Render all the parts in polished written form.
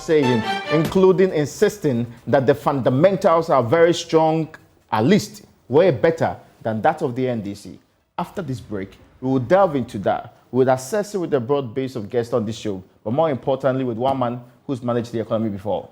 saying, including insisting that the fundamentals are very strong, at least way better than that of the NDC. After this break, we will delve into that. We will assess it with a broad base of guests on this show, but more importantly, with one man who's managed the economy before.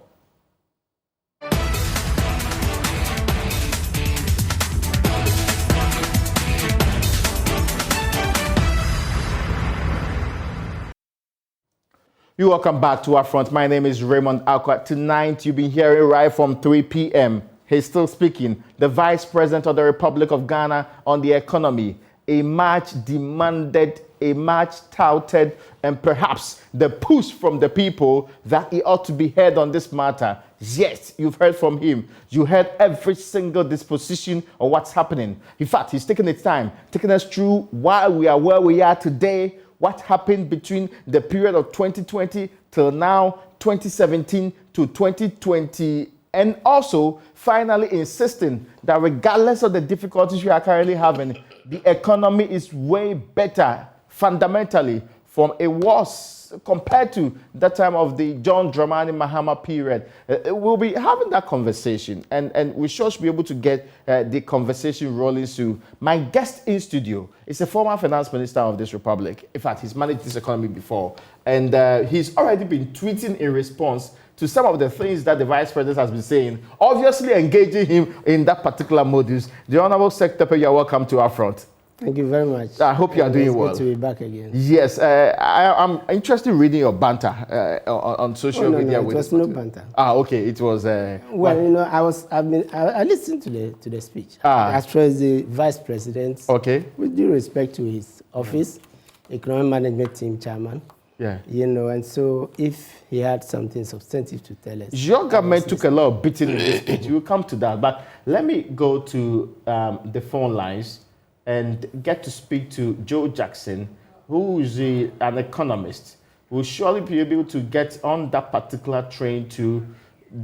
You welcome back to UPfront. My name is Raymond Alquat. Tonight, you've been hearing right from 3 p.m. He's still speaking. The Vice President of the Republic of Ghana on the economy. A much demanded, a much touted, and perhaps the push from the people that he ought to be heard on this matter. Yes, you've heard from him. You heard every single disposition of what's happening. In fact, he's taking his time, taking us through why we are where we are today, what happened between the period of 2020 till now, 2017 to 2020, and also finally insisting that regardless of the difficulties we are currently having, the economy is way better fundamentally from it was compared to that time of the John Dramani Mahama period. We'll be having that conversation, and we should be able to get the conversation rolling soon. My guest in studio is a former finance minister of this republic. In fact, he's managed this economy before, and he's already been tweeting in response to some of the things that the Vice President has been saying, obviously engaging him in that particular modus. The Honorable Secretary, you're welcome to UPfront. Thank you very much. I hope you are doing well. It's good to be back again. Yes, I'm interested in reading your banter on social media. No, it was no banter. Okay, it was. Well, you know, I listened to the speech. As far as the Vice President, okay, with due respect to his office, Economic Management Team Chairman. Yeah. You know, and so if he had something substantive to tell us. Your government took a lot of beating in this speech. We'll come to that. But let me go to the phone lines and get to speak to Joe Jackson, who is an economist. We'll surely be able to get on that particular train to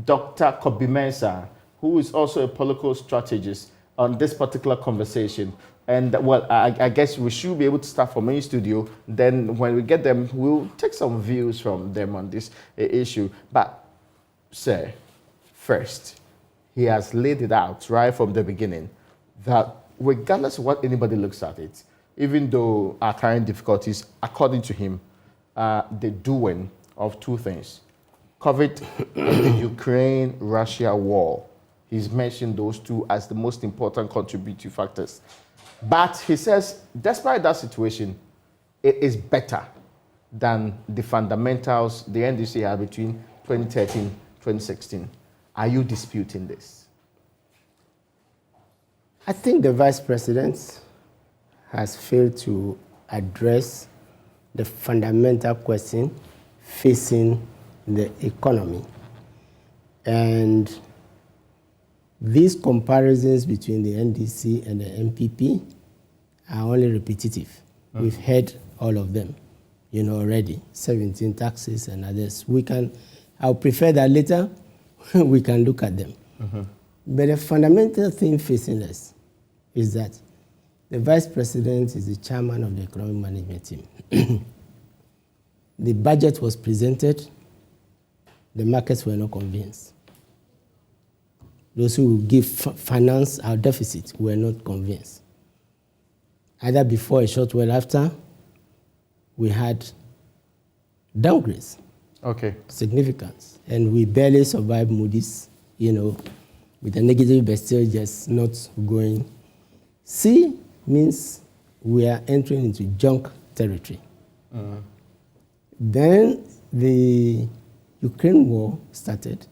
Dr. Kobi Mensah, who is also a political strategist on this particular conversation. And well, I guess we should be able to start from main studio. Then when we get them, we'll take some views from them on this issue. But, sir, first, he has laid it out right from the beginning that regardless of what anybody looks at it, even though our current difficulties, according to him, are the doing of two things. COVID and the Ukraine-Russia war. He's mentioned those two as the most important contributing factors. But he says, despite that situation, it is better than the fundamentals the NDC had between 2013 and 2016. Are you disputing this? I think the Vice President has failed to address the fundamental question facing the economy. And these comparisons between the NDC and the MPP are only repetitive. We've heard all of them, you know, already, 17 taxes and others. I'll prefer that later we can look at them. But the fundamental thing facing us is that the Vice President is the chairman of the Economic Management Team. The budget was presented, the markets were not convinced. Those who will give finance our deficit were not convinced. Either before or short while after, we had downgrades. Okay. Significance. And we barely survived Moody's, you know, with a negative, but still just not going. C means we are entering into junk territory. Then the Ukraine war started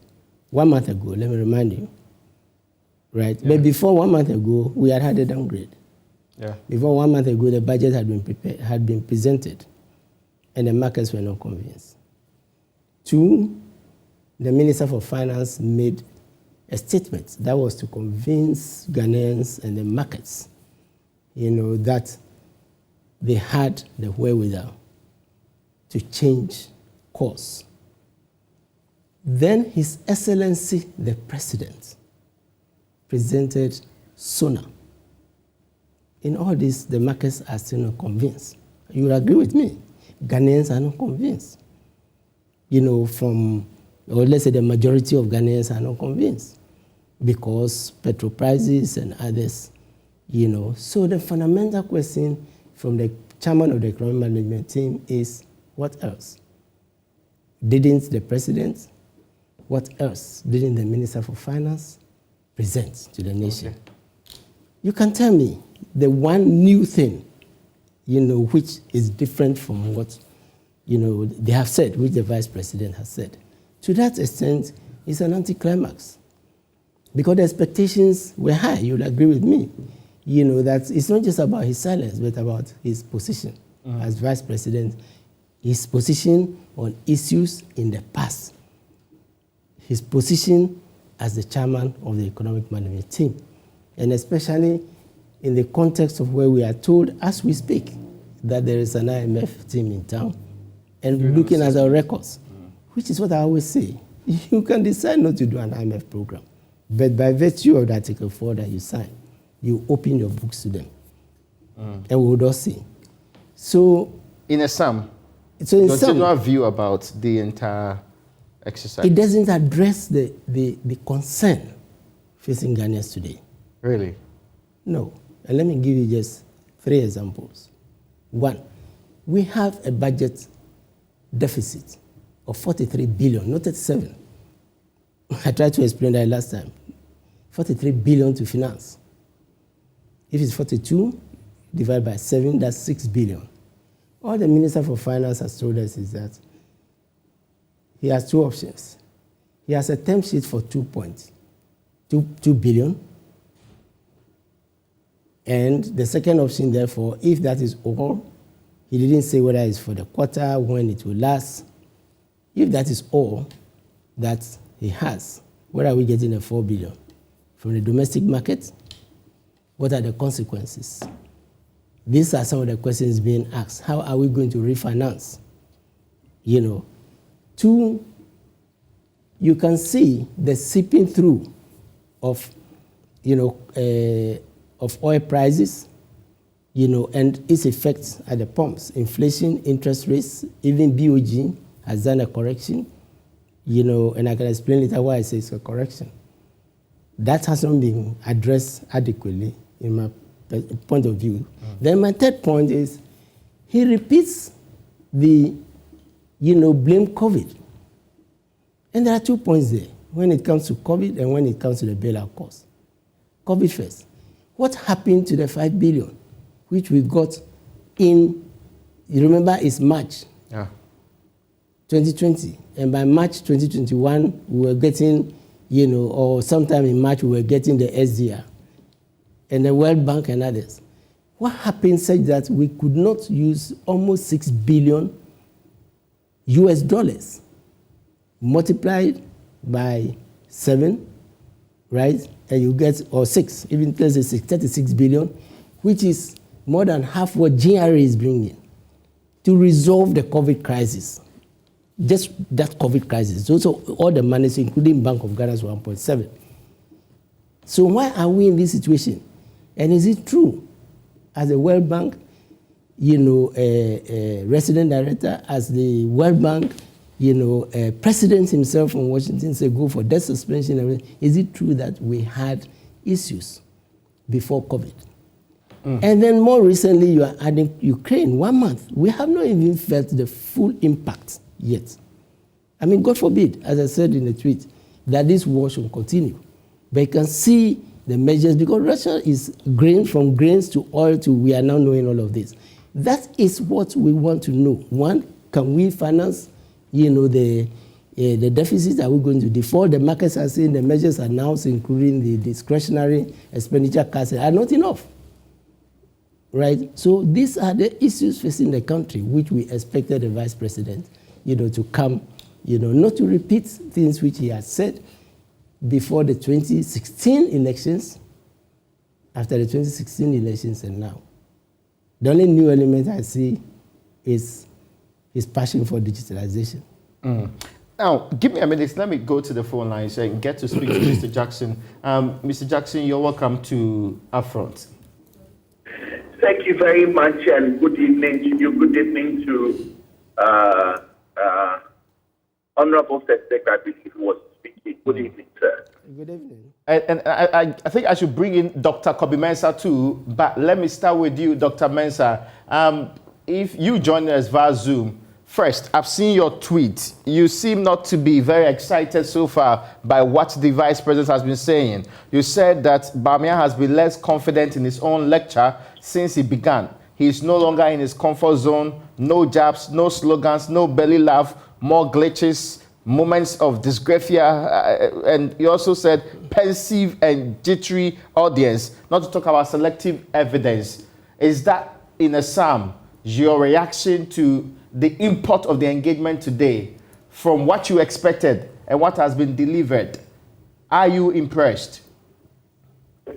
1 month ago, let me remind you. Right? Yeah. But before 1 month ago, we had a downgrade. Yeah. Before 1 month ago, the budget had been presented, and the markets were not convinced. 2, the Minister for Finance made a statement that was to convince Ghanaians and the markets, you know, that they had the wherewithal to change course. Then His Excellency, the President, presented SONA. In all this, the markets are still not convinced. You will agree with me. Ghanaians are not convinced. You know, from or let's say the majority of Ghanaians are not convinced because petrol prices and others, So the fundamental question from the chairman of the economic management team is, what else? Didn't the president, what else didn't the Minister for Finance present to the nation? Okay. You can tell me the one new thing, which is different from what, they have said, which the vice president has said. To that extent, it's an anticlimax. Because the expectations were high, you'll agree with me. That it's not just about his silence, but about his position as vice president, his position on issues in the past, his position as the chairman of the economic management team, and especially in the context of where we are told, as we speak, that there is an IMF team in town, and looking at our records, which is what I always say. You can decide not to do an IMF program, but by virtue of the Article 4 that you sign, you open your books to them, and we would all see. So, in a sum, your general view about the entire exercise? It doesn't address the concern facing Ghanaians today. Really? No. And let me give you just 3 examples. 1, we have a budget deficit of 43 billion, not 37. I tried to explain that last time. 43 billion to finance. If it's 42, divided by 7, that's 6 billion. All the Minister for Finance has told us is that he has 2 options. He has a term sheet for 2 billion. And the second option, therefore, if that is all, he didn't say whether it's for the quarter, when it will last. If that is all that he has, where are we getting the 4 billion? From the domestic market? What are the consequences? These are some of the questions being asked. How are we going to refinance? 2, you can see the seeping through of, of oil prices, and its effects at the pumps. Inflation, interest rates, even BOG has done a correction, and I can explain later why I say it's a correction. That hasn't been addressed adequately in my point of view. Then my third point is, he repeats the, blame COVID. And there are 2 points there, when it comes to COVID and when it comes to the bailout cost. COVID first. What happened to the 5 billion, which we got in, you remember, it's March 2020. And by March 2021, we were getting, or sometime in March, we were getting the SDR and the World Bank and others. What happened such that we could not use almost $6 billion US dollars multiplied by 7, right? And you get, or 6, even 36 billion, which is more than half what GRA is bringing to resolve the COVID crisis. Just that COVID crisis. Also, all the money, including Bank of Ghana's 1.7. So why are we in this situation? And is it true, as a World Bank, resident director, as the World Bank, president himself from Washington said go for debt suspension and everything. Is it true that we had issues before COVID? And then more recently, you are adding Ukraine, 1 month. We have not even felt the full impact yet. I mean, God forbid, as I said in the tweet, that this war should continue. But you can see the measures, because Russia is from grains to oil to, we are now knowing all of this. That is what we want to know. 1, can we finance, the deficit? Are we going to default? The markets are saying the measures announced, including the discretionary expenditure cuts, are not enough. Right? So these are the issues facing the country, which we expected the vice president, to come, not to repeat things which he has said before the 2016 elections, after the 2016 elections, and now. The only new element I see is his passion for digitalization. Now, give me a minute. Let me go to the phone line so I can get to speak to Mr. Jackson. Mr. Jackson, you're welcome to UPfront. Thank you very much, and good evening to you. Good evening to Honorable Secretary, I believe, was speaking. Good evening, sir. Good evening. And I think I should bring in Dr. Kobe Mensah too, but let me start with you, Dr. Mensah. If you join us via Zoom, first, I've seen your tweet. You seem not to be very excited so far by what the Vice President has been saying. You said that Bawumia has been less confident in his own lecture since he began. He's no longer in his comfort zone, no jabs, no slogans, no belly laugh, more glitches, moments of dysgraphia, and you also said pensive and jittery audience, not to talk about selective evidence. Is that, in a sum, your reaction to the import of the engagement today from what you expected and what has been delivered? Are you impressed?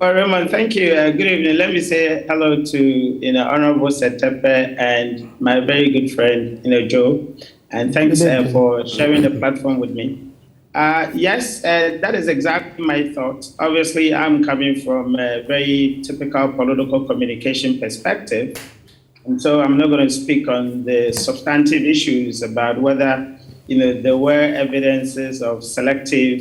Well, Raymond, thank you. Good evening. Let me say hello to Honorable Setepe and my very good friend, Joe. And thanks for sharing the platform with me. Yes, that is exactly my thought. Obviously, I'm coming from a very typical political communication perspective. And so I'm not going to speak on the substantive issues about whether, there were evidences of selective,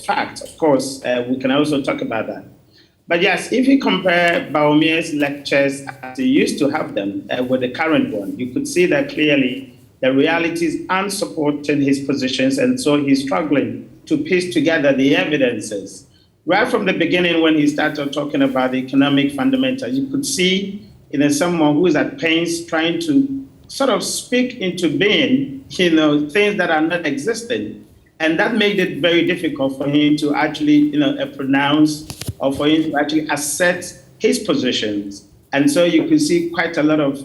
facts. Of course, we can also talk about that. But yes, if you compare Bawumia's lectures as he used to have them with the current one, you could see that clearly the realities aren't supporting his positions, and so he's struggling to piece together the evidences. Right from the beginning, when he started talking about the economic fundamentals, you could see someone who is at pains trying to sort of speak into being, things that are not existent. And that made it very difficult for him to actually, pronounce or for him to actually assert his positions. And so you could see quite a lot of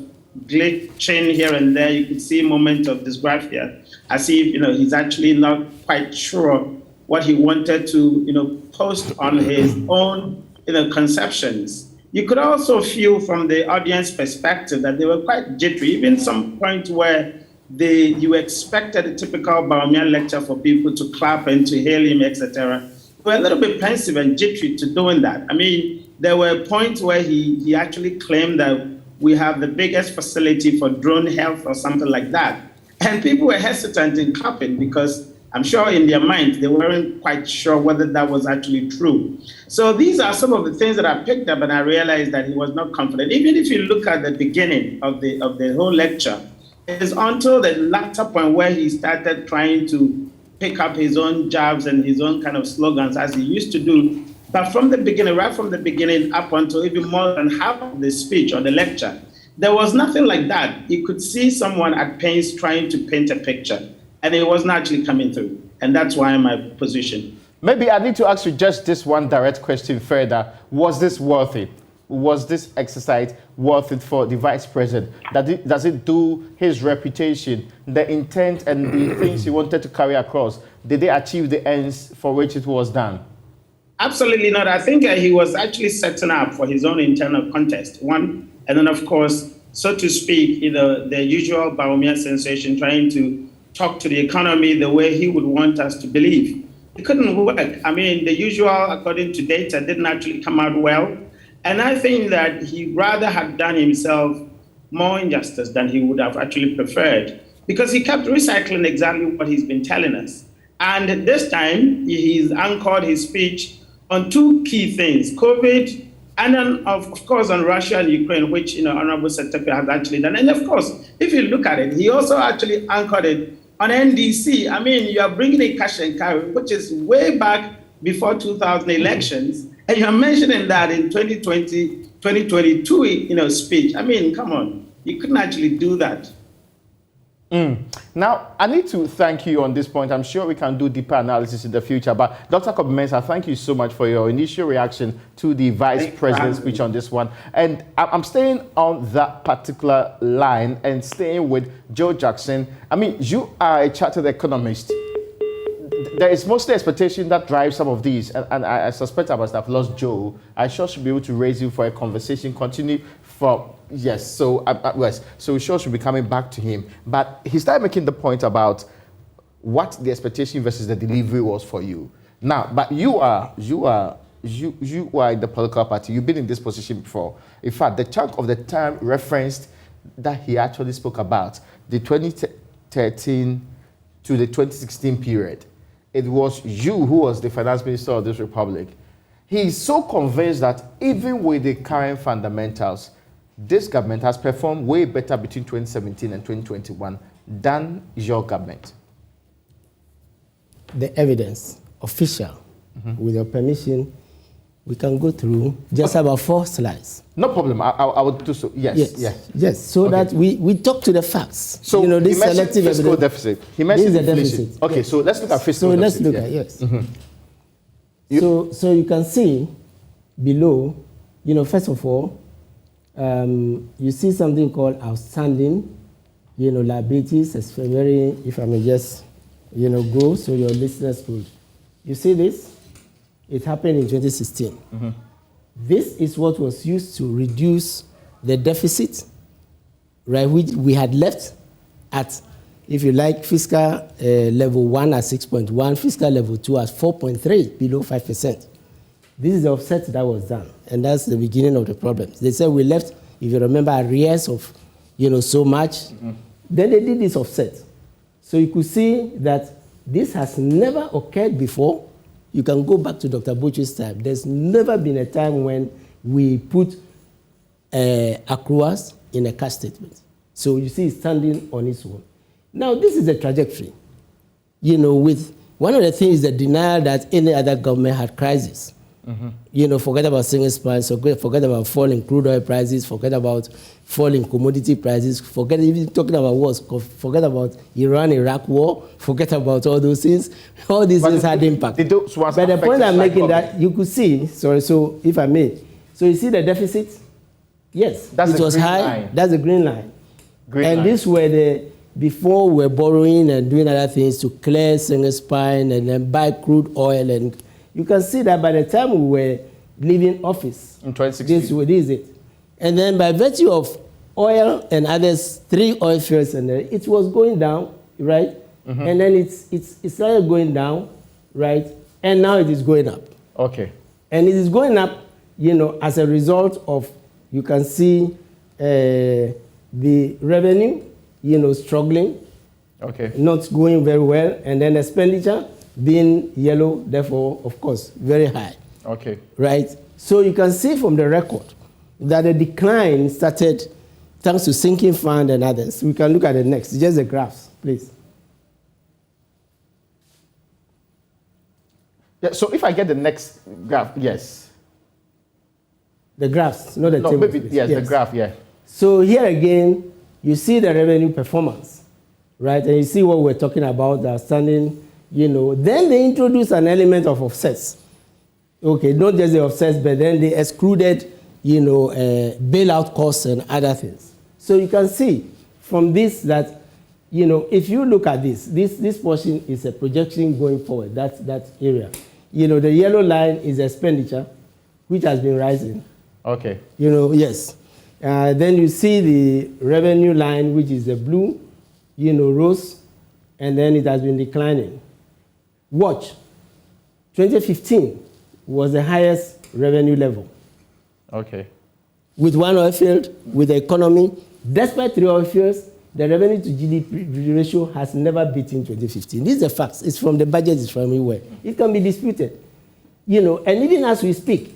glitching here and there. You could see moments of dysgraphia, as if, he's actually not quite sure what he wanted to, post on his own, conceptions. You could also feel from the audience perspective that they were quite jittery, even some point where you expected a typical Bawumia lecture for people to clap and to hail him, etc. They were a little bit pensive and jittery to doing that. I mean, there were points where he actually claimed that we have the biggest facility for drone health or something like that. And people were hesitant in clapping because I'm sure in their minds, they weren't quite sure whether that was actually true. So these are some of the things that I picked up, and I realized that he was not confident. Even if you look at the beginning of the whole lecture, it's until the latter point where he started trying to pick up his own jabs and his own kind of slogans as he used to do. But from the beginning, right from the beginning up until even more than half of the speech or the lecture, there was nothing like that. You could see someone at pains trying to paint a picture, and it wasn't actually coming through. And that's why my position. Maybe I need to ask you just this one direct question further. Was this worth it? Was this exercise worth it for the Vice President? Does it do his reputation, the intent and the things he wanted to carry across? Did they achieve the ends for which it was done? Absolutely not. I think he was actually setting up for his own internal contest, one. And then, of course, so to speak, the usual Bawumia sensation, trying to talk to the economy the way he would want us to believe. It couldn't work. I mean, the usual, according to data, didn't actually come out well. And I think that he rather had done himself more injustice than he would have actually preferred, because he kept recycling exactly what he's been telling us. And this time, he's anchored his speech on two key things: COVID, and then, of course, on Russia and Ukraine, which Honorable Setepe has actually done. And of course, if you look at it, he also actually anchored it on NDC. I mean, you are bringing a cash and carry, which is way back before 2000 elections, and you're mentioning that in 2020, 2022, speech. I mean, come on, you couldn't actually do that. Now, I need to thank you on this point. I'm sure we can do deeper analysis in the future, but Dr. Kobe Mensah, thank you so much for your initial reaction to the Vice President's speech on this one. And I'm staying on that particular line and staying with Joe Jackson. I mean, you are a chartered economist. There is mostly expectation that drives some of these, and I suspect I must have lost Joe. I sure should be able to raise you for a conversation, continue from, yes, so we sure should be coming back to him. But he started making the point about what the expectation versus the delivery was for you. Now, but you are in the political party. You've been in this position before. In fact, the chunk of the time referenced that he actually spoke about, the 2013 to the 2016 period. It was you who was the finance minister of this republic. He is so convinced that even with the current fundamentals, this government has performed way better between 2017 and 2021 than your government. The evidence, official, with your permission, we can go through just about 4 slides. No problem. I will do so. Yes. Yes. So Okay. that we talk to the facts. So this he mentioned selective fiscal evidence. deficit. He mentioned This is the inflation. deficit. Okay, Yes. so let's look at fiscal So deficit. let's look at, yes. So you can see below, first of all, you see something called outstanding, liabilities. It's very, if I may just, go so your listeners could. You see this? It happened in 2016. This is what was used to reduce the deficit, right, which we had left at, if you like, fiscal level 1 at 6.1, fiscal level 2 at 4.3, below 5%. This is the offset that was done, and that's the beginning of the problems. They said we left, if you remember, arrears of, so much. Then they did this offset. So you could see that this has never occurred before. You can go back to Dr. Butch's time. There's never been a time when we put accruals in a cash statement. So you see it's standing on its own. Now, this is a trajectory. With one of the things, the denial that any other government had crisis. Forget about single price, forget about falling crude oil prices, forget about falling commodity prices, forget even talking about wars, forget about Iran-Iraq war, forget about all those things. All these things had impact. But the point I'm making that you could see, so if I may, so you see the deficit? Yes, that's it was high. Line. That's the green line. Line. These were before we were borrowing and doing other things to clear single spine and then buy crude oil, and you can see that by the time we were leaving office, in 2016, this is it. And then by virtue of oil and others, 3 oil fields, and it was going down, right? And then it started going down, right? And now it is going up. Okay. And it is going up, as a result of, you can see the revenue, struggling, okay, not going very well, and then expenditure being yellow, therefore, of course, very high. Okay. Right? So you can see from the record that the decline started thanks to sinking fund and others. We can look at the next, just the graphs, please. Yeah, so if I get the next graph, yes. The graphs, not the no, tables. Maybe, yes, the graph, yeah. So here again, you see the revenue performance, right? And you see what we're talking about, the outstanding. Then they introduced an element of offsets. Okay, not just the offsets, but then they excluded, bailout costs and other things. So you can see from this that, if you look at this portion is a projection going forward, that area. The yellow line is expenditure, which has been rising. Okay. Yes. Then you see the revenue line, which is the blue, rose, and then it has been declining. Watch, 2015 was the highest revenue level. Okay. With 1 oil field, with the economy, despite 3 oil fields, the revenue to GDP ratio has never beaten 2015. These are facts. It's from the budget, it's from everywhere. It can be disputed. And even as we speak,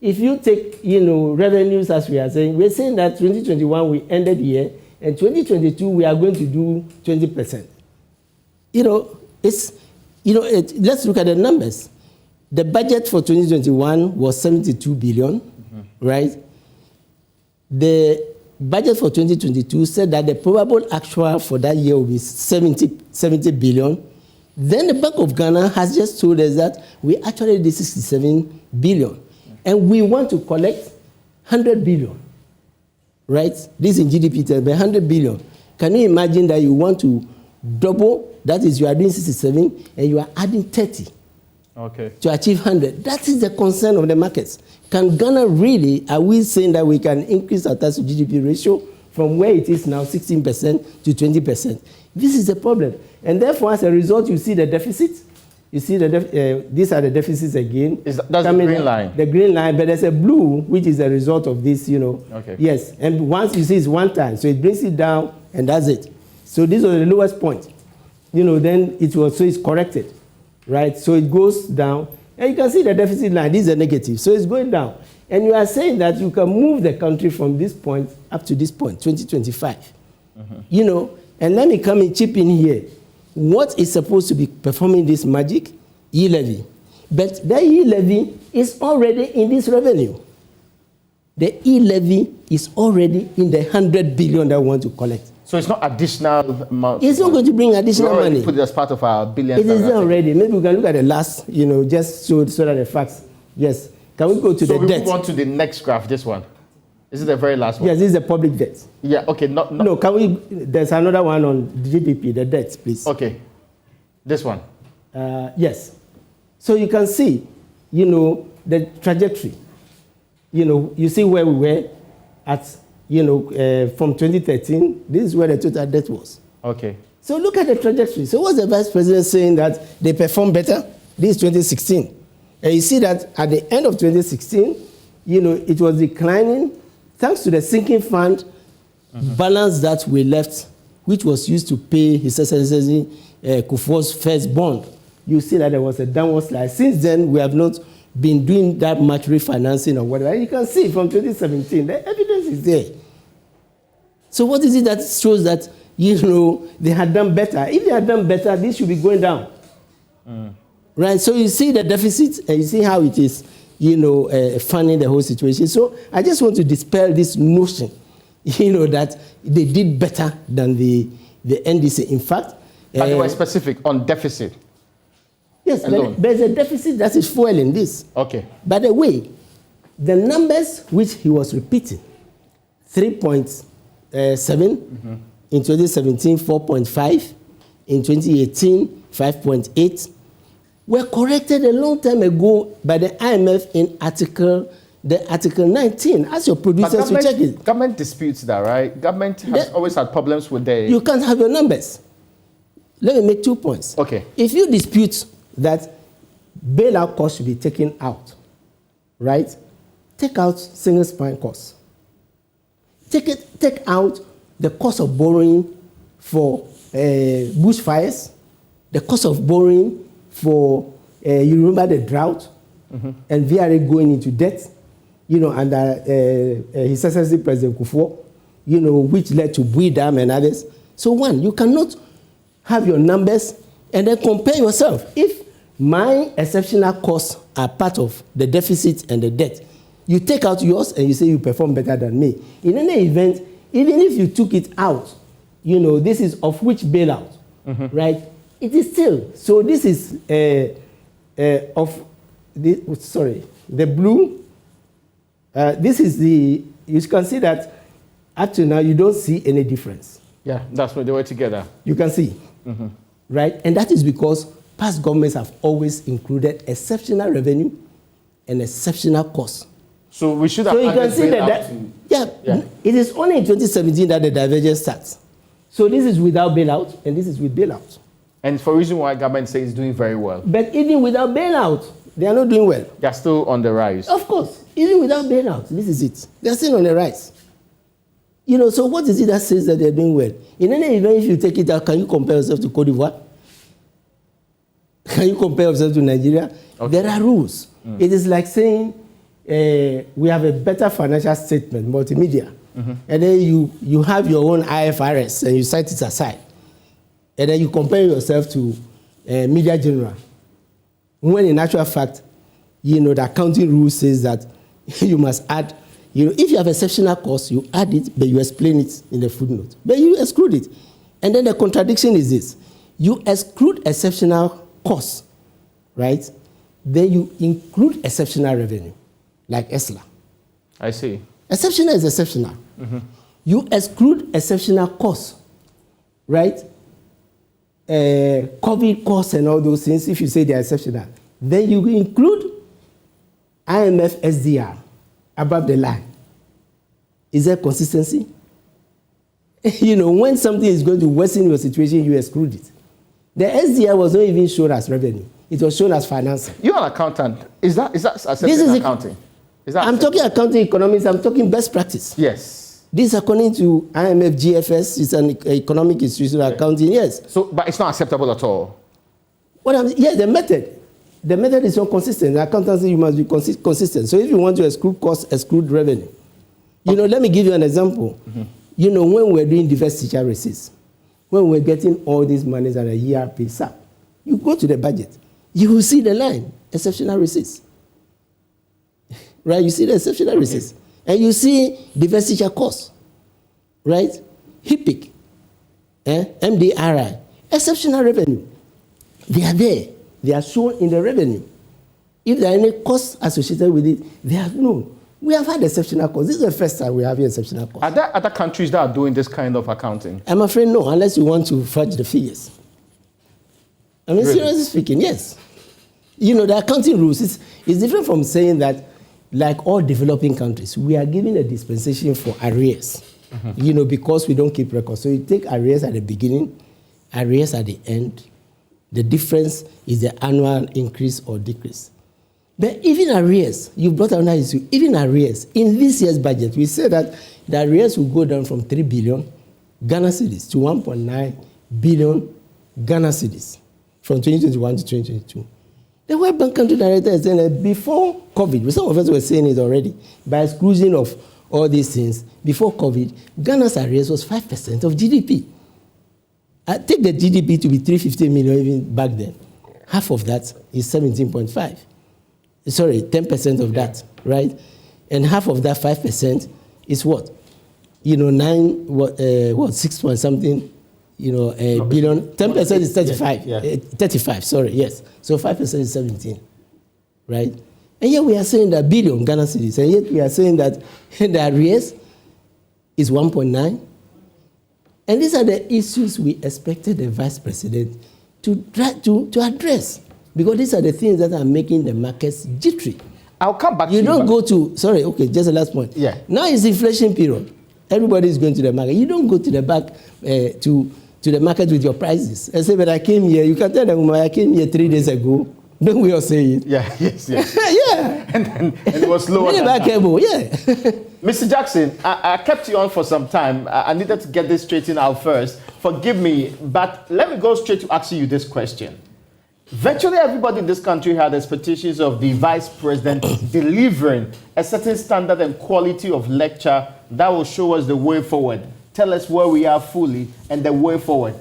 if you take, revenues as we are saying, we're saying that 2021 we ended here, and 2022 we are going to do 20%. Let's look at the numbers. The budget for 2021 was 72 billion, right? The budget for 2022 said that the probable actual for that year will be 70 billion. Then the Bank of Ghana has just told us that we actually did 67 billion. And we want to collect 100 billion, right? This in GDP terms, 100 billion. Can you imagine that you want to double? That is, you are doing 67 and you are adding 30 to achieve 100. That is the concern of the markets. Can Ghana really, are we saying that we can increase our tax to GDP ratio from where it is now, 16% to 20%? This is the problem. And therefore, as a result, you see the deficit. You see, these are the deficits again. That's the green line. The green line, but there's a blue, which is a result of this, Okay. Yes, and once you see it's one time, so it brings it down, and that's it. So these are the lowest point. then it's corrected, right? So it goes down, and you can see the deficit line. This is a negative, so it's going down. And you are saying that you can move the country from this point up to this point, 2025. And let me come and chip in here. What is supposed to be performing this magic? E-levy. But the e-levy is already in this revenue. The e-levy is already in the 100 billion that we want to collect. So it's not additional amount. It's not going to bring additional money. Put it as part of our billion. It is already. Maybe we can look at the last, just so that the facts. Yes. Can we go to the debt? So we move on to the next graph, this one. This is the very last one. Yes, this is the public debt. Yeah, okay. No, can we, there's another one on GDP, the debt, please. Okay. This one. Yes. So you can see, the trajectory. You see where we were at, from 2013. This is where the total debt was. Okay. So look at the trajectory. So what's the vice president saying that they perform better? This is 2016. And you see that at the end of 2016, it was declining thanks to the sinking fund balance that we left, which was used to pay His Excellency Kufuor's first bond. You see that there was a downward slide. Since then, we have not been doing that much refinancing or whatever. You can see from 2017, the evidence is there. So what is it that shows that, they had done better? If they had done better, this should be going down. Right? So you see the deficit, and you see how it is, funding the whole situation. So I just want to dispel this notion, that they did better than the NDC. In fact, but they were specific on deficit. Yes, but there's a deficit that is fueling this. Okay. By the way, the numbers which he was repeating, 3.7 in 2017, 4.5 in 2018, 5.8, were corrected a long time ago by the IMF in Article 19. Ask your producers to check it. Government disputes that, right? Government has always had problems with the... You can't have your numbers. Let me make 2 points. Okay. If you dispute that bailout costs should be taken out, right? Take out single spine costs. Take out the cost of borrowing for bushfires, the cost of borrowing for, you remember the drought, and VRA going into debt, under His Excellency President Kufuor, which led to Bui Dam and others. So one, you cannot have your numbers and then compare yourself. If my exceptional costs are part of the deficit and the debt, you take out yours and you say you perform better than me. In any event, even if you took it out, this is of which bailout, right? It is still. So this is the blue. This is you can see that up to now you don't see any difference. Yeah, that's where they were together. You can see, right? And that is because past governments have always included exceptional revenue and exceptional costs. So we should have. So you can see that it is only in 2017 that the divergence starts. So this is without bailout, and this is with bailout. And for a reason why government says it's doing very well. But even without bailout, they are not doing well. They are still on the rise. Of course, even without bailout, this is it. They are still on the rise. So what is it that says that they are doing well? In any event, if you take it out, can you compare yourself to Cote d'Ivoire? Can you compare yourself to Nigeria? Okay. There are rules. It is like saying we have a better financial statement, multimedia, and then you have your own IFRS and you set it aside. And then you compare yourself to Media General. When in actual fact, the accounting rule says that you must add, if you have exceptional costs, you add it, but you explain it in the footnote. But you exclude it. And then the contradiction is this. You exclude exceptional costs, right? Then you include exceptional revenue, like ESLA. I see. Exceptional is exceptional. You exclude exceptional costs, right? COVID costs and all those things, if you say they are exceptional. Then you include IMF SDR above the line. Is there consistency? When something is going to worsen your situation, you exclude it. The SDR was not even shown as revenue. It was shown as financing. You're an accountant. Is that accepted accounting? I'm talking accounting economics. I'm talking best practice. Yes. This according to IMF GFS, it's an economic institutional accounting, yes. So, but it's not acceptable at all. Yes, the method is not consistent. The accountancy, you must be consistent. So if you want to exclude cost, exclude revenue. Let me give you an example. Mm-hmm. When we're doing divestiture receipts, when we're getting all these monies at a ERP SAP, you go to the budget, you will see the line, exceptional receipts. Right? You see the exceptional receipts. And you see divestiture costs. Right? HIPIC, MDRI, exceptional revenue. They are there. They are shown in the revenue. If there are any costs associated with it, they are known. We have had exceptional costs. This is the first time we have exceptional costs. Are there other countries that are doing this kind of accounting? I'm afraid no, unless you want to fudge the figures. I mean, Really? seriously speaking, yes. The accounting rules is different from saying that, like all developing countries, we are giving a dispensation for arrears, because we don't keep records. So you take arrears at the beginning, arrears at the end. The difference is the annual increase or decrease. But even arrears, you brought another issue, even arrears, in this year's budget, we said that the arrears will go down from 3 billion Ghana cedis to 1.9 billion Ghana cedis from 2021 to 2022. The World Bank country director is saying that before COVID, some of us were saying it already, by exclusion of all these things, before COVID, Ghana's arrears was 5% of GDP. I take the GDP to be 350 million even back then. Half of that is 17.5. Sorry, 10% of that, right? And half of that 5% is what? 6 point something, billion. 10% is 35. Yeah. 35, sorry, yes. So 5% is 17, right? And yet we are saying that billion Ghana cedis, and yet we are saying that the arrears is 1.9. And these are the issues we expected the vice president to address, because these are the things that are making the markets jittery. I'll come back to you. You don't go to, sorry, okay, just the last point. Yeah. Now it's inflation period. Everybody is going to the market. You don't go to the back to the market with your prices and say, but I came here. You can tell them, I came here 3 days ago. Don't we all say it? Yeah, yes. Yeah. and it was lower than that. Yeah. Mr. Jackson, I kept you on for some time. I needed to get this straightened out first. Forgive me, but let me go straight to asking you this question. Virtually everybody in this country had expectations of the vice president delivering a certain standard and quality of lecture that will show us the way forward. Tell us where we are fully and the way forward.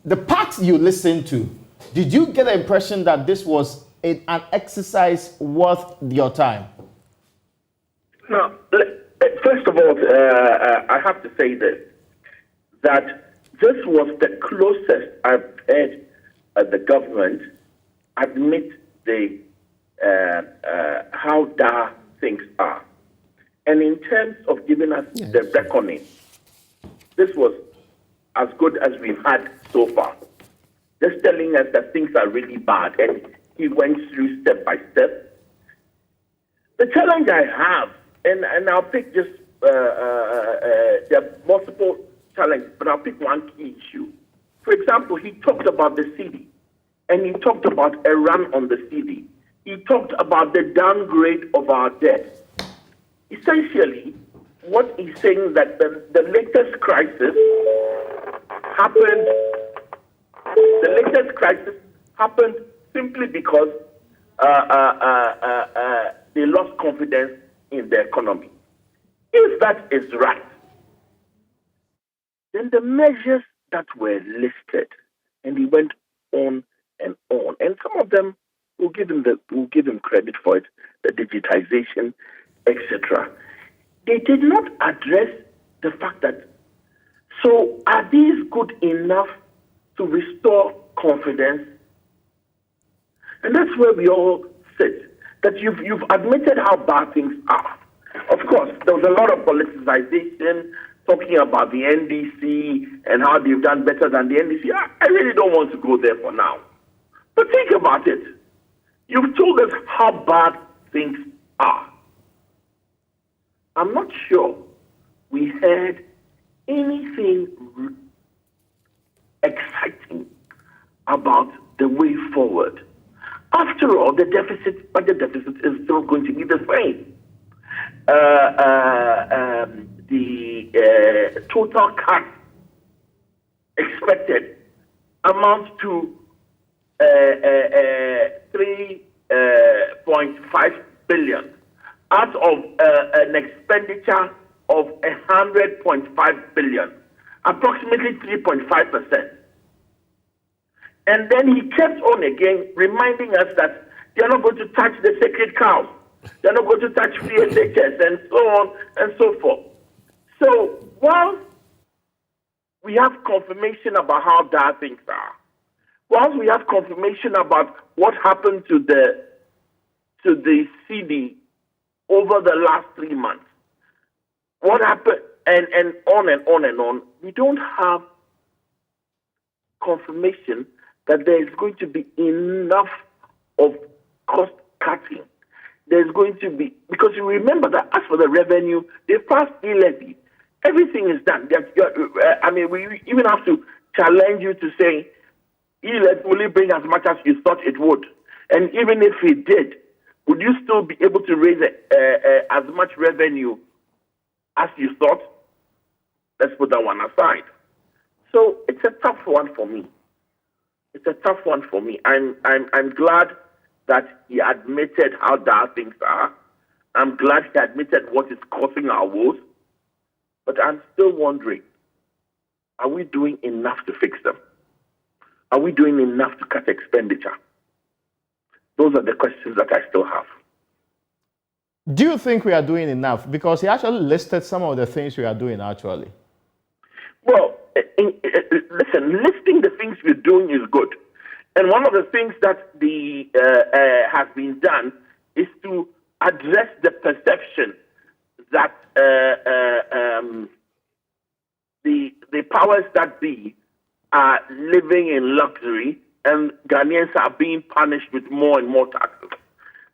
The part you listened to, did you get the impression that this was an exercise worth your time? Now, first of all, I have to say this, that this was the closest I've heard the government admit how dire things are. And in terms of giving us the reckoning, this was as good as we've had so far. Just telling us that things are really bad, and he went through step by step. The challenge I have, and I'll pick just, there are multiple challenges, but I'll pick one key issue. For example, he talked about the cedi, and he talked about a run on the cedi. He talked about the downgrade of our debt. Essentially, what he's saying that the latest crisis happened. The latest crisis happened simply because they lost confidence in the economy. If that is right, then the measures that were listed, and he went on, and some of them will give him credit for it, the digitization, etc. They did not address the fact that, so are these good enough to restore confidence? And that's where we all sit, that you've admitted how bad things are. Of course, there was a lot of politicization, talking about the NDC and how they've done better than the NDC. I really don't want to go there for now. But think about it. You've told us how bad things are. I'm not sure we heard anything exciting about the way forward. After all, the budget deficit is still going to be the same. the total cut expected amounts to 3.5 billion out of an expenditure of 100.5 billion, approximately 3.5%. And then he kept on again reminding us that they're not going to touch the sacred cows. They're not going to touch PSHS and so on and so forth. So while we have confirmation about how dire things are, once we have confirmation about what happened to the CD over the last 3 months, what happened, and on and on and on, we don't have confirmation that there is going to be enough of cost cutting. There's going to be, because you remember that as for the revenue, they passed e-levy. Everything is done. I mean, we even have to challenge you to say, e-levy will it bring as much as you thought it would? And even if it did, would you still be able to raise as much revenue as you thought? Let's put that one aside. So it's a tough one for me. It's a tough one for me. I'm glad that he admitted how dire things are. I'm glad he admitted what is causing our woes. But I'm still wondering, are we doing enough to fix them? Are we doing enough to cut expenditure? Those are the questions that I still have. Do you think we are doing enough? Because he actually listed some of the things we are doing actually. Well, listen, listing the things we're doing is good. And one of the things that has been done is to address the perception that the powers that be are living in luxury and Ghanaians are being punished with more and more taxes.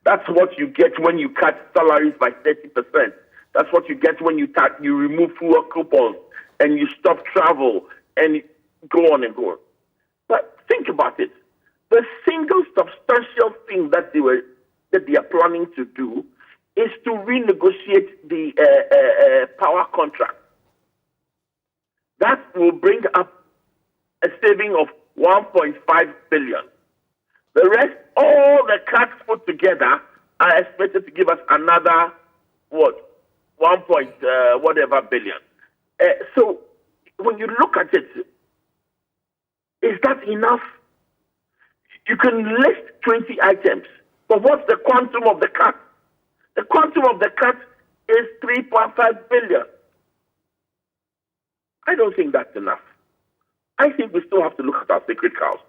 That's what you get when you cut salaries by 30%. That's what you get when you remove fuel coupons and you stop travel and go on and go on. But think about it. The single substantial thing that they are planning to do is to renegotiate the power contract. That will bring up a saving of 1.5 billion. The rest, all the cuts put together, are expected to give us another 1 point whatever billion. So when you look at it, is that enough? You can list 20 items, but what's the quantum of the cut? The quantum of the cut is 3.5 billion. I don't think that's enough. I think we still have to look at our sacred cows.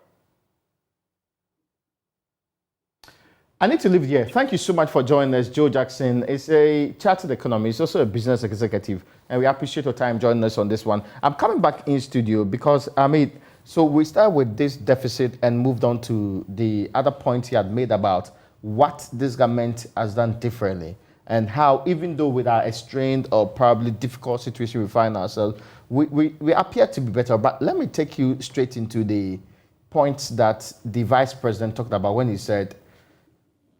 I need to leave here. Thank you so much for joining us. Joe Jackson is a chartered economist, also a business executive, and we appreciate your time joining us on this one. I'm coming back in studio because, so we started with this deficit and moved on to the other points he had made about what this government has done differently and how, even though with our strained or probably difficult situation we find ourselves, we appear to be better. But let me take you straight into the points that the vice president talked about when he said,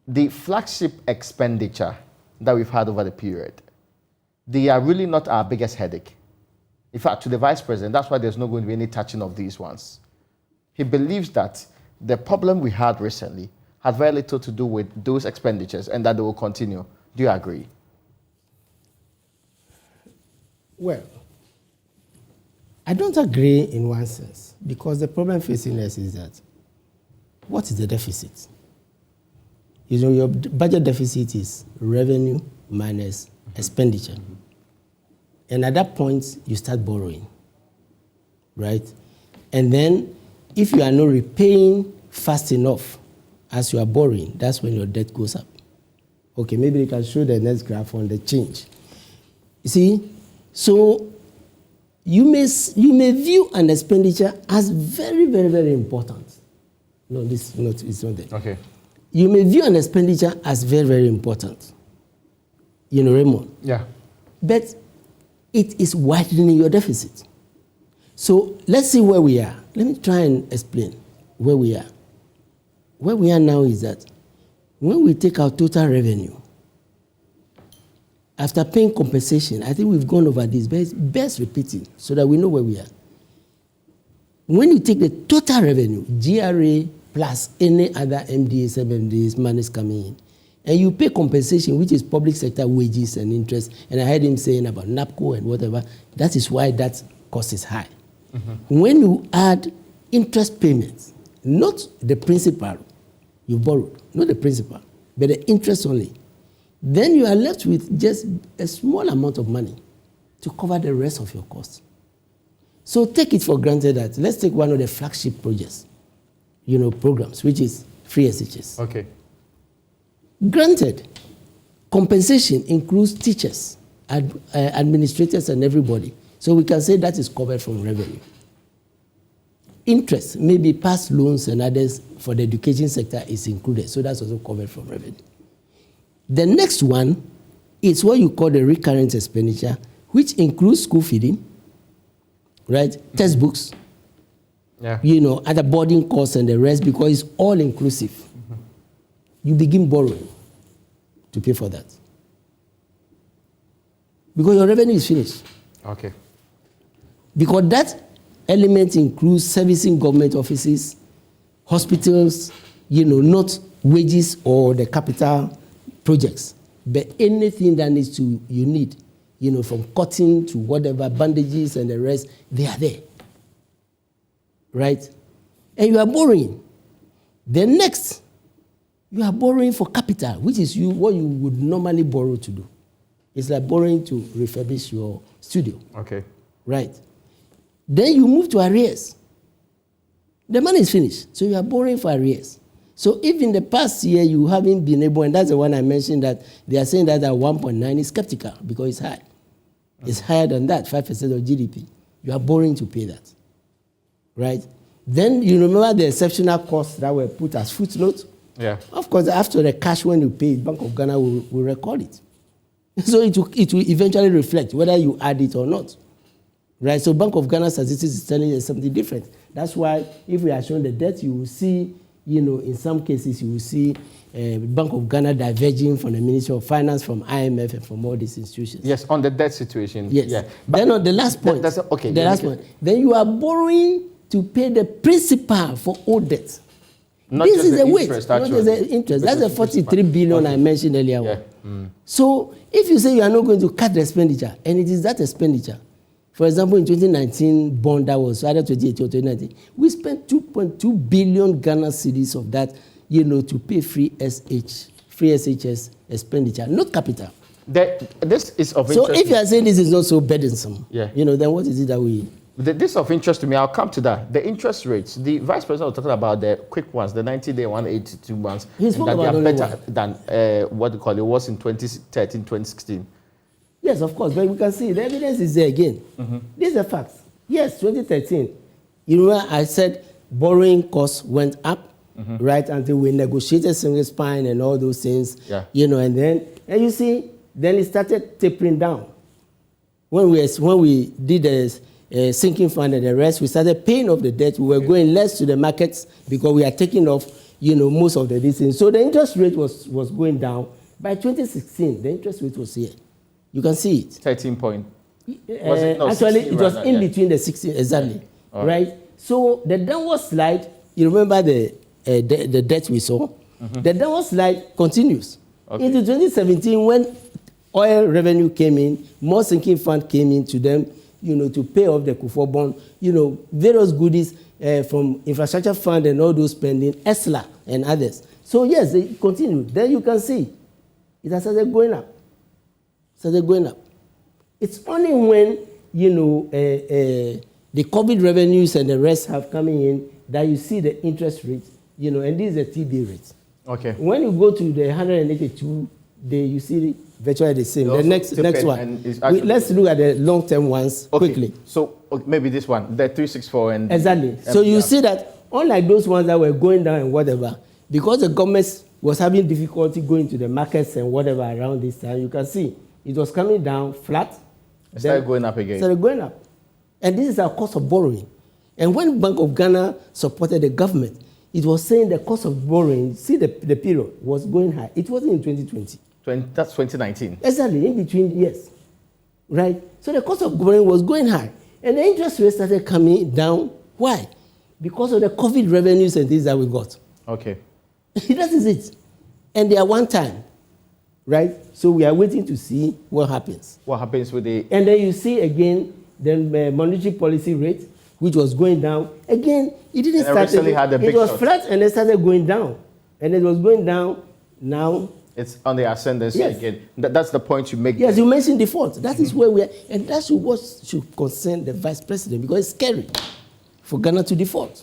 the flagship expenditure that we've had over the period, they are really not our biggest headache. In fact, to the vice president, that's why there's not going to be any touching of these ones. He believes that the problem we had recently had very little to do with those expenditures and that they will continue. Do you agree? Well, I don't agree in one sense, because the problem facing us is that what is the deficit? You know, your budget deficit is revenue minus expenditure. And at that point, you start borrowing, right? And then if you are not repaying fast enough as you are borrowing, that's when your debt goes up. Okay, maybe you can show the next graph on the change. You see, so you may view an expenditure as very, very, very important. No, it's not there. Okay. You may view an expenditure as very, very important. You know, Raymond? Yeah. But it is widening your deficit. So let's see where we are. Let me try and explain where we are. Where we are now is that when we take our total revenue after paying compensation, I think we've gone over this, but it's best repeating so that we know where we are. When you take the total revenue, GRA plus any other MDAs, MMDAs, monies coming in, and you pay compensation, which is public sector wages and interest, and I heard him saying about NAPCO and whatever, that is why that cost is high. Mm-hmm. When you add interest payments, not the principal you borrowed, not the principal, but the interest only, then you are left with just a small amount of money to cover the rest of your costs. So take it for granted that, let's take one of the flagship projects, programs, which is free SHS. Okay. Granted, compensation includes teachers, administrators, and everybody. So we can say that is covered from revenue. Interest, maybe past loans and others for the education sector is included. So that's also covered from revenue. The next one is what you call the recurrent expenditure, which includes school feeding, right? Mm-hmm. Textbooks, other boarding costs and the rest, because it's all inclusive. Mm-hmm. You begin borrowing to pay for that. Because your revenue is finished. Okay. Because that element includes servicing government offices, hospitals, not wages or the capital projects, but anything that you need, from cotton to whatever, bandages and the rest, they are there. Right? And you are borrowing. Then next, you are borrowing for capital, which is what you would normally borrow to do. It's like borrowing to refurbish your studio. Okay. Right? Then you move to arrears. The money is finished, so you are borrowing for arrears. So if in the past year you haven't been able, and that's the one I mentioned that they are saying that at 1.9 is skeptical because it's high. It's higher than that, 5% of GDP. You are borrowing to pay that. Right? Then you remember the exceptional costs that were put as footnotes? Yeah. Of course, after the cash, when you pay it, Bank of Ghana will record it. So it will eventually reflect whether you add it or not. Right? So Bank of Ghana statistics is telling you something different. That's why if we are showing the debt, you will see, in some cases, you will see Bank of Ghana diverging from the Ministry of Finance, from IMF, and from all these institutions. Yes, on the debt situation. Yes. Yeah. But then on the last point, then you are borrowing to pay the principal for all debt. This is the weight, not just the interest. That's the 43 billion I mentioned earlier. Yeah. Mm. So if you say you are not going to cut the expenditure, and it is that expenditure, for example, in 2019 bond that was either 2018 or 2019, we spent 2.2 billion Ghana cedis of that, to pay free SHS expenditure, not capital. This is of interest. So if you are saying this is not so burdensome, then what is it that we... This is of interest to me. I'll come to that. The interest rates. The Vice President was talking about the quick ones, the 90-day, 182 months. He spoke about they are better than what they call it was in 2013, 2016. Yes, of course, but we can see the evidence is there again. Mm-hmm. These are facts. Yes, 2013. I said borrowing costs went up, right, until we negotiated single spine and all those things. Yeah. And you see, then it started tapering down. When we did the sinking fund and the rest, we started paying off the debt. We were going less to the markets because we are taking off, most of the things. So the interest rate was going down. By 2016, the interest rate was here. You can see it. 13 point. Actually, it was in between the 16, exactly. Yeah. Right? So the downward slide, you remember the debt we saw? Mm-hmm. The downward slide continues. Okay. Into 2017, when oil revenue came in, more sinking fund came in to them, to pay off the Kufuor bond, various goodies from infrastructure fund and all those spending, ESLA and others. So yes, they continue. Then you can see it has started going up. It's only when, the COVID revenues and the rest have coming in that you see the interest rate, and this is the TB rate. Okay. When you go to the 182 day, you see virtually the same. The next one. Let's look at the long-term ones quickly. So maybe this one, the 364 and... Exactly. So you see that unlike those ones that were going down and whatever, because the government was having difficulty going to the markets and whatever around this time, you can see it was coming down flat. It started going up again. Started going up. And this is our cost of borrowing. And when Bank of Ghana supported the government, it was saying the cost of borrowing, see the period, was going high. It wasn't in 2020. That's 2019. Exactly, in between years. Right? So the cost of borrowing was going high. And the interest rate started coming down. Why? Because of the COVID revenues and things that we got. Okay. That is it. And they are one time. Right? So we are waiting to see what happens. What happens with the... And then you see again the monetary policy rate, which was going down. Again, it didn't start. It was flat and it started going down. And it was going down now. It's on the ascendancy again. That's the point you make. Yes, you mentioned default. That is where we are. And that's what should concern the vice president, because it's scary for Ghana to default.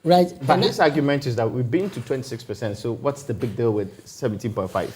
Right? But his argument is that we've been to 26%, so what's the big deal with 17.5?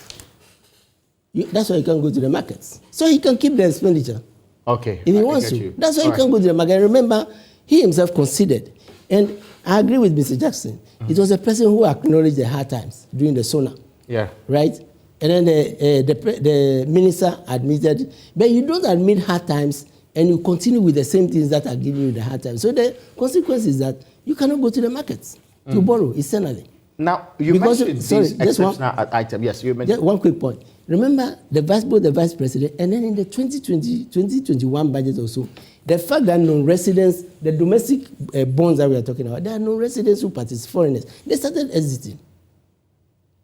That's why he can go to the markets. So he can keep the expenditure. Okay. If he wants to. That's why he can go to the market. And remember, he himself considered. And I agree with Mr. Jackson. It was a person who acknowledged the hard times during the SONA. Yeah. Right? And then the minister admitted, but you don't admit hard times and you continue with the same things that are giving you the hard times. So the consequence is that you cannot go to the markets to borrow externally. Now, you mentioned this exceptional item. Yes, you mentioned. Just one quick point. Remember, both the vice president, and then in the 2021 budget also, the fact that non-residents, the domestic bonds that we are talking about, there are non-residents who participate, foreigners, they started exiting.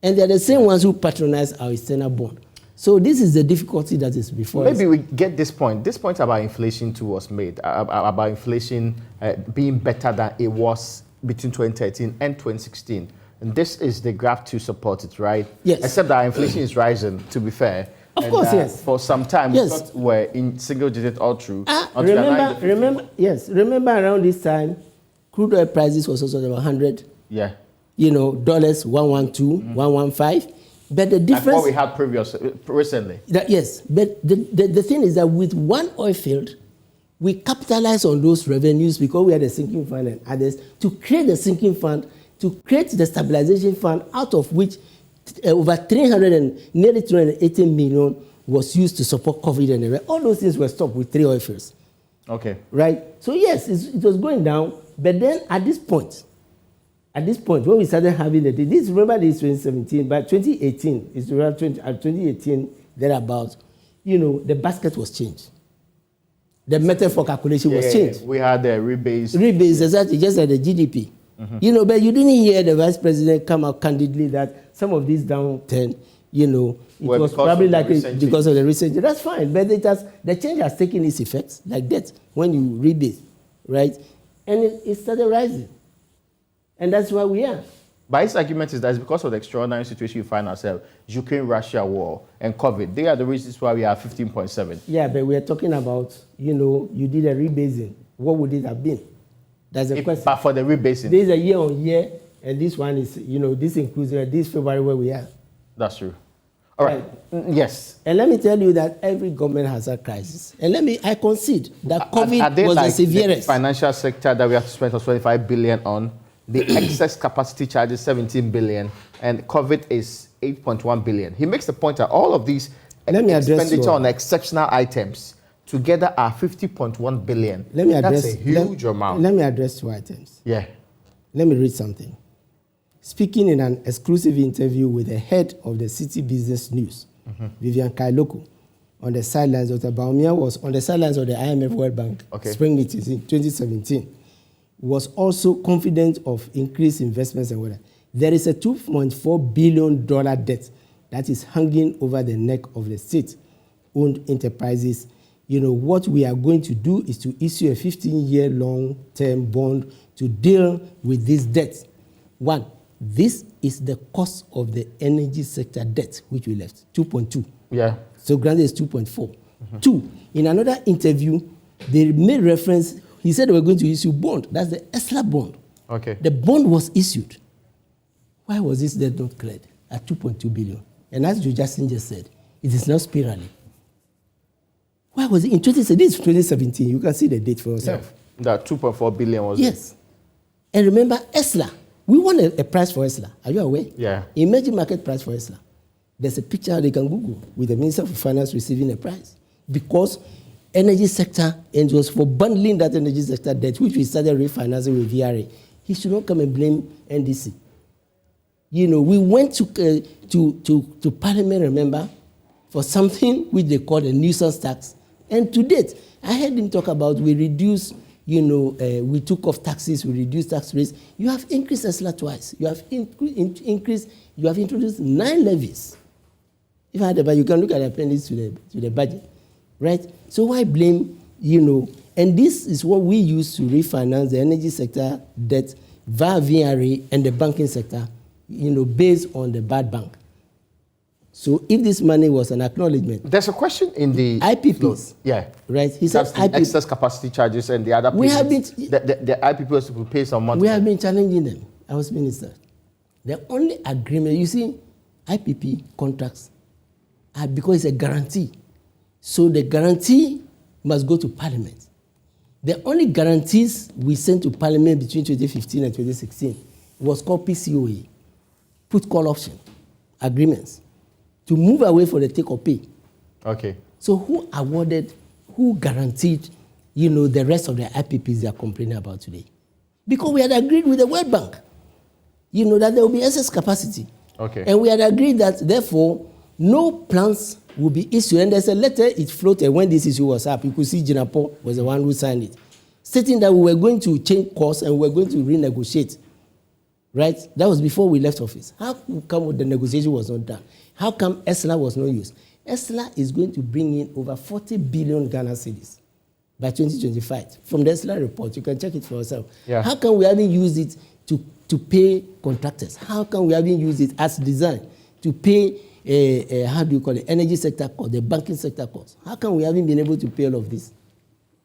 And they are the same ones who patronize our external bond. So this is the difficulty that is before us. Maybe we get this point. This point about inflation too was made, about inflation being better than it was between 2013 and 2016. And this is the graph to support it, right? Yes. Except that inflation is rising, to be fair. Of course, yes. For some time, we thought we're in single digit all through. Remember around this time, crude oil prices was also about 100. Yeah. Dollars, 112, 115. But the difference... Like what we had recently. Yes. But the thing is that with one oil field, we capitalize on those revenues because we had a sinking fund and others to create the sinking fund, to create the stabilization fund, out of which over nearly 380 million was used to support COVID and the rest. All those things were stopped with 3 oil fields. Okay. Right? So yes, it was going down, but then at this point, when we started having remember this 2017, but 2018, it's around 2018, thereabout, the basket was changed. The method for calculation was changed. We had the rebates. Rebates, exactly, just like the GDP. Mm-hmm. But you didn't hear the vice president come out candidly that some of these downturn, it was probably because of the recent change. That's fine, but the change has taken its effects, like that, when you rebate, right? And it started rising. And that's where we are. But his argument is that it's because of the extraordinary situation we find ourselves, Ukraine-Russia war and COVID. They are the reasons why we are 15.7. Yeah, but we are talking about, you did a rebasing. What would it have been? That's the question. But for the rebasing. This is a year-on-year, and this one is, this includes this February where we are. That's true. All right. Yes. And let me tell you that every government has a crisis. And I concede that COVID was the severest. The financial sector that we have to spend 25 billion on. The excess capacity charge is 17 billion, and COVID is 8.1 billion. He makes the point that all of these expenditure on exceptional items together are 50.1 billion. That's a huge amount. Let me address 2 items. Yeah. Let me read something. Speaking in an exclusive interview with the head of the City Business News, Vivian Kailoko, on the sidelines, Dr. Bawumia was on the sidelines of the IMF World Bank spring meetings in 2017. Was also confident of increased investments and whatever. There is a $2.4 billion debt that is hanging over the neck of the state-owned enterprises. What we are going to do is to issue a 15-year long-term bond to deal with this debt. 1, this is the cost of the energy sector debt, which we left, 2.2. Yeah. So granted it's 2.4. 2, in another interview, they made reference. He said they were going to issue bond. That's the ESLA bond. Okay. The bond was issued. Why was this debt not cleared at 2.2 billion? And as Joe Jackson just said, it is not spiraling. Why was it in 2017? This is 2017. You can see the date for yourself. Yeah. That 2.4 billion was. Yes. And remember, ESLA. We won a prize for ESLA. Are you aware? Yeah. Emerging market prize for ESLA. There's a picture they can Google with the Minister of Finance receiving a prize because energy sector, and it was for bundling that energy sector debt, which we started refinancing with VRA. He should not come and blame NDC. we went to Parliament, remember, for something which they call a nuisance tax. And to date, I heard him talk about we reduced, we took off taxes, we reduced tax rates. You have increased ESLA twice. You have introduced 9 levies. If I had you can look at the appendix to the budget, right? So why blame, and this is what we use to refinance the energy sector debt via VRA and the banking sector, based on the bad bank. So if this money was an acknowledgement. There's a question in the IPPs. Yeah. Right? He says excess capacity charges and the other we have been, the IPPs will pay some money. We have been challenging them. I was minister. The only agreement, you see, IPP contracts are because it's a guarantee. So the guarantee must go to Parliament. The only guarantees we sent to Parliament between 2015 and 2016 was called PCOA, put call option agreements, to move away from the take or pay. Okay. So who guaranteed, the rest of the IPPs they are complaining about today? Because we had agreed with the World Bank, that there will be excess capacity. Okay. And we had agreed that, therefore, no plans will be issued. And there's a letter, it floated when this issue was up. You could see Jinapo was the one who signed it, stating that we were going to change course and we were going to renegotiate. Right? That was before we left office. How come the negotiation was not done? How come ESLA was not used? ESLA is going to bring in over 40 billion Ghana cedis by 2025. From the ESLA report, you can check it for yourself. Yeah. How come we haven't used it to pay contractors? How come we haven't used it as designed to pay, energy sector costs, the banking sector costs? How come we haven't been able to pay all of this?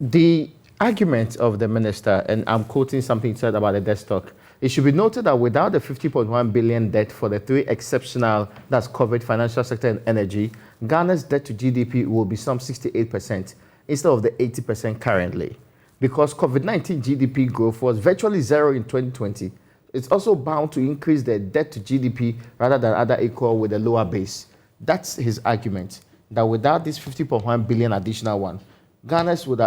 The argument of the minister, and I'm quoting something he said about the debt stock, it should be noted that without the 50.1 billion debt for the 3 exceptional that's covered financial sector and energy, Ghana's debt to GDP will be some 68% instead of the 80% currently. Because COVID-19 GDP growth was virtually zero in 2020, it's also bound to increase the debt to GDP rather than other equal with a lower base. That's his argument, that without this 50.1 billion additional one, Ghana would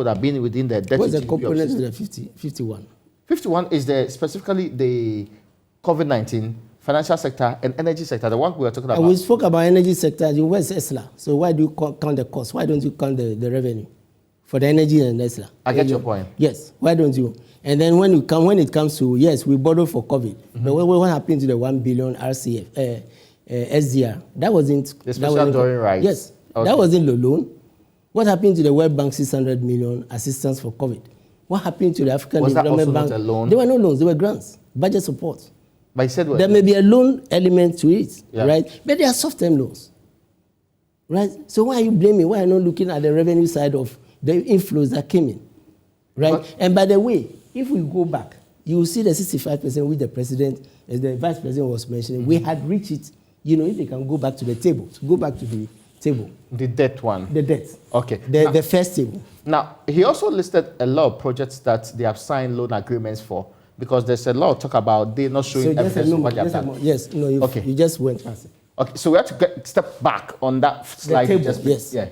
have been within the debt. What's the component of the 51? 51 is specifically the COVID-19, financial sector, and energy sector, the one we are talking about. And we spoke about energy sector. Where's ESLA? So why do you count the cost? Why don't you count the revenue for the energy and ESLA? I get your point. Yes. Why don't you? And then when it comes to, yes, we borrowed for COVID. Mm-hmm. But what happened to the 1 billion RCF, SDR? That wasn't... The special drawing rights. Yes. Okay. That wasn't the loan. What happened to the World Bank 600 million assistance for COVID? What happened to the African Development Bank? Not a loan? There were no loans, there were grants, budget support. But he said there may be a loan element to it, right? But there are soft-term loans, right? So why are you blaming? Why are you not looking at the revenue side of the inflows that came in, right? But, and by the way, if we go back, you will see the 65% which the president, as the vice president was mentioning, we had reached it. If they can go back to the table, table. The debt one. The debt. Okay. The first table. Now, he also listed a lot of projects that they have signed loan agreements for, because there's a lot of talk about they not showing evidence of what they have done. Yes, no, you just went past it. Okay, so we have to step back on that slide. The table, yes. Yeah.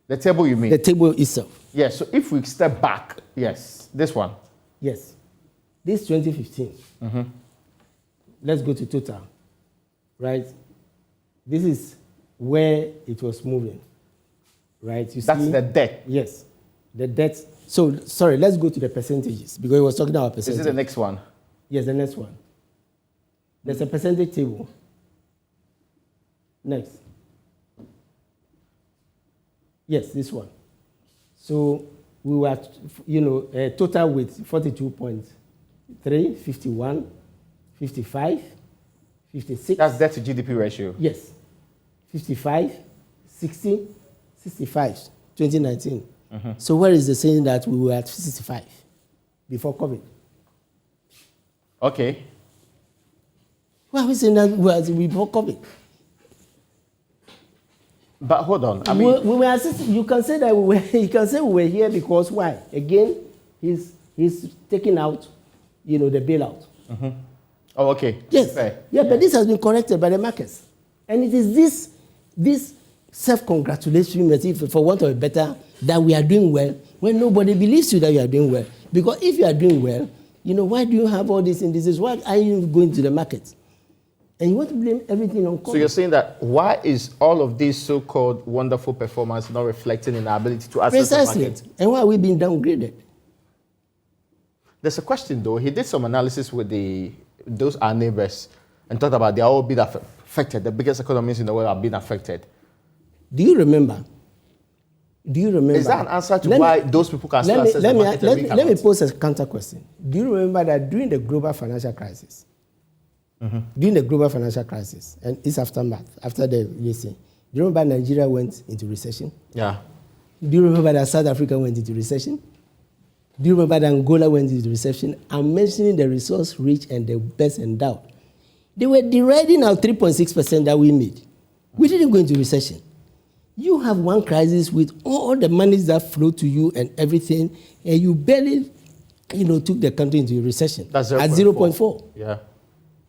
The table you mean? The table itself. Yes, so if we step back, yes, this one. Yes. This 2015. Mm-hmm. Let's go to total, right? This is where it was moving, right? You That's see? the debt. Yes, the debt. So, sorry, let's go to the percentages, because he was talking about percentages. Is it the next one? Yes, the next one. There's a percentage table. Next. Yes, this one. So, we were, total with 42.3, 51, 55, 56. That's debt to GDP ratio? Yes. 55, 60, 65, 2019. Mm-hmm. So where is the saying that we were at 65 before COVID? Okay. Why are we saying that we were before COVID? But hold on. I mean, we were you can say that we were. You can say we were here because why? Again, he's taking out, the bailout. Mm-hmm. Oh, okay. Yes. Fair. Yeah, but this has been corrected by the markets, and it is this self-congratulatory message, for want of a better, that we are doing well when nobody believes you that you are doing well. Because if you are doing well, why do you have all these indices? Why are you going to the market? And you want to blame everything on COVID. So you're saying that why is all of this so-called wonderful performance not reflecting in our ability to access the market? And why are we being downgraded? There's a question though. He did some analysis with those our neighbors and talked about they are all being affected. The biggest economies in the world are being affected. Do you remember? Is that an answer to why those people can still access the market? Let me pose a counter question. Do you remember that during the global financial crisis, during the global financial crisis and its aftermath, after the recession, do you remember Nigeria went into recession? Yeah. Do you remember that South Africa went into recession? Do you remember that Angola went into recession? I'm mentioning the resource-rich and the best endowed. They were deriding our 3.6% that we made. We didn't go into recession. You have one crisis with all the monies that flow to you and everything, and you barely, took the country into recession. That's at 0.4. Yeah.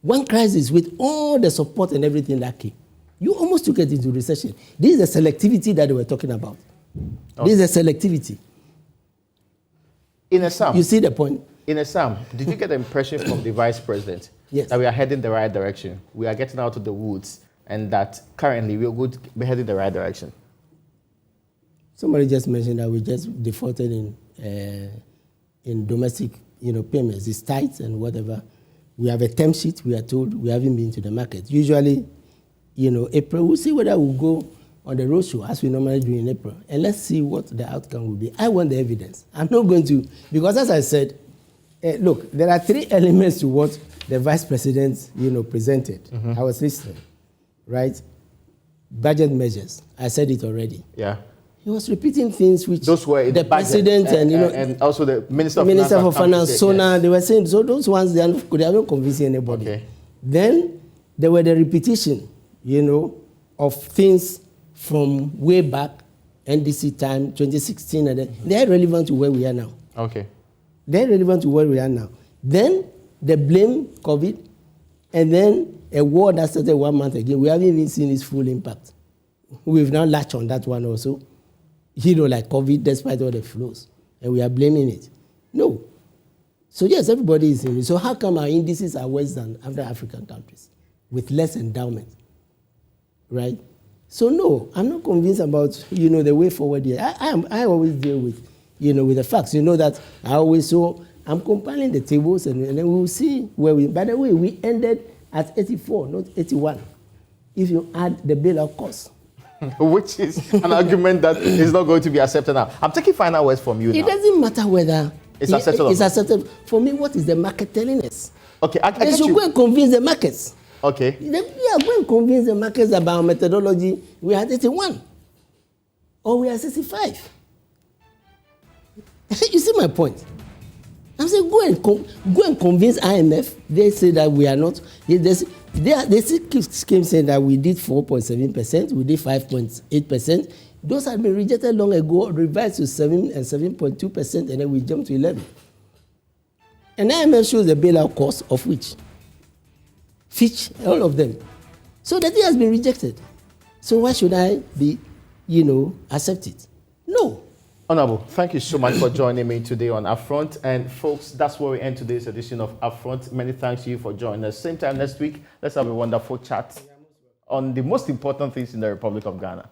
One crisis with all the support and everything that came. You almost took it into recession. This is the selectivity that they were talking about. Okay. This is the selectivity. In a sum, you see the point? In a sum, did you get the impression from the vice president that we are heading the right direction? We are getting out of the woods, and that currently we are going to be heading the right direction? Somebody just mentioned that we just defaulted in domestic, payments. It's tight and whatever. We have a term sheet. We are told we haven't been to the market. Usually, April, we'll see whether we'll go on the roadshow as we normally do in April. And let's see what the outcome will be. I want the evidence. I'm not going to, because as I said, look, there are three elements to what the vice president, presented. I was listening, right? Budget measures. I said it already. Yeah. He was repeating things which those were the president and also the minister of finance, Sona, they were saying, so those ones, they are not convincing anybody. Okay. Then there were the repetition, of things from way back, NDC time, 2016, and they are relevant to where we are now. Okay. They are relevant to where we are now. Then they blame COVID, and then a war that started 1 month ago. We haven't even seen its full impact. We've now latched on that one also. Like COVID, despite all the flows, and we are blaming it. No. So yes, everybody is in it. So how come our indices are worse than other African countries with less endowment, right? So no, I'm not convinced about the way forward here. I always deal with with the facts. That I'm compiling the tables and then we will see where we. By the way, we ended at 84, not 81. If you add the bailout cost. Which is an argument that is not going to be accepted now. I'm taking final words from you now. It doesn't matter whether it's acceptable. It's acceptable. For me, what is the market telling us? Okay, they should go and convince the markets. Okay. Go and convince the markets about our methodology. We are 81. Or we are 65. You see my point? I'm saying go and convince IMF. They say that we are not. They keep saying that we did 4.7%, we did 5.8%. Those had been rejected long ago, revised to 7 and 7.2%, and then we jumped to 11. And IMF shows the bailout cost of which? Fitch, all of them. So the thing has been rejected. So why should I be, accept it? No. Honorable, thank you so much for joining me today on UPfront. And folks, that's where we end today's edition of UPfront. Many thanks to you for joining us. Same time next week, let's have a wonderful chat on the most important things in the Republic of Ghana.